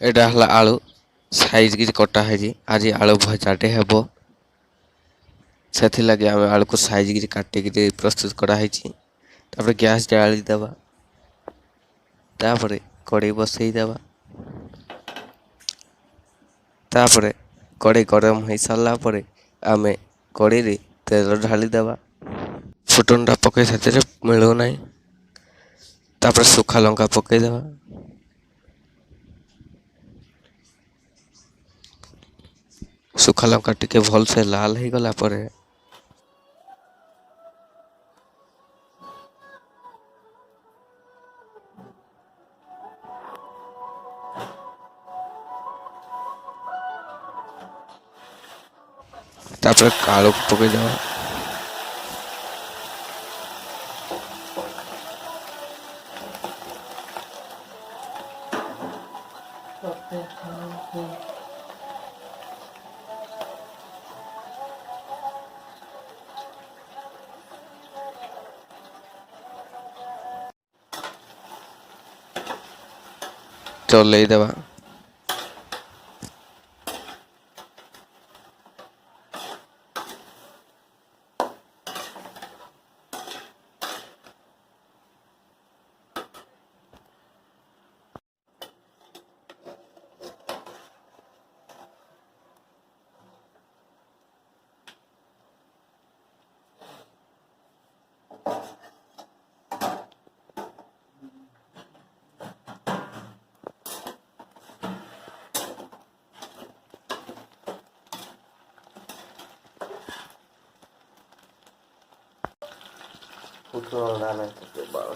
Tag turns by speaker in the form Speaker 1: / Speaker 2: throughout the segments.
Speaker 1: एटा हला आलू साइज की कटा है। आज आलू भजाटे हेब से लगे आम आलू को साइज की काटिक प्रस्तुत कराई। गैस जाली देवा तापर कड़े बसईदेवा तापर कड़े गरम हो सारा पर आम कड़े तेल ढाली देवा फुटनटा पकई से मिलूना तापर सुखा लंका पकईदेवा सुखा लंका टिके भल से लाल हो गला तापर आलू को पकईदेवा चल देवा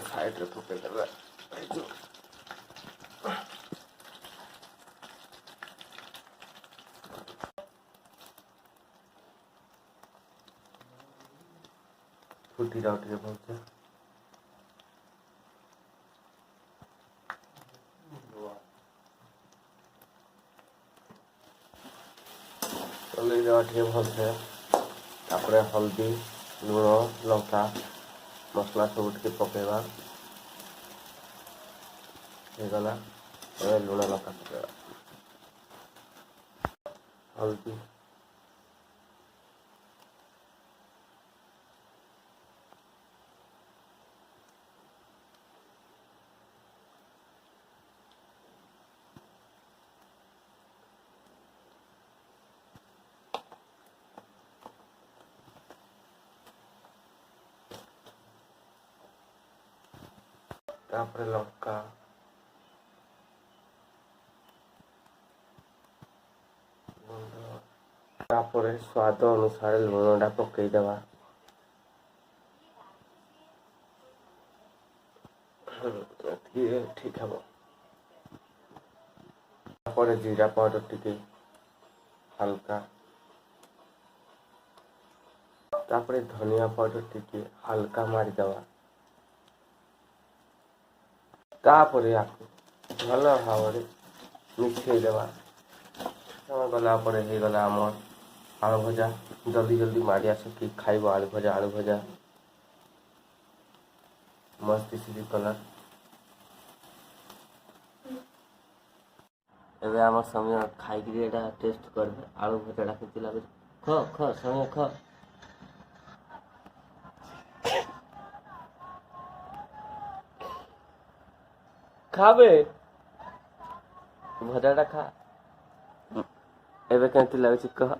Speaker 1: साइड फुटी जाओ टे भलसे चल देवा टे भलसे हल्दी लुण लंका मसला सब टे पकेवा गला लुण लंका पकेवा हल्दी तापर लंका तापर स्वाद अनुसार लुणटा पकईदेवा ठीक हे तापर जीरा पाउडर टिके हल्का तापर धनिया पाउडर टिके हल्का मारिदेवा तापर भल भाव मिसेदेवा गला गला आमर आलू भजा जल्दी जल्दी मारी आस कि खाइब आलू भजा मस्त दिशुची कलर एबे आम समय खाई टेस्ट कर आलू भजा केमती लगे ख ख समय ख खाबे भजाटा खा एबे केमती लगे कह।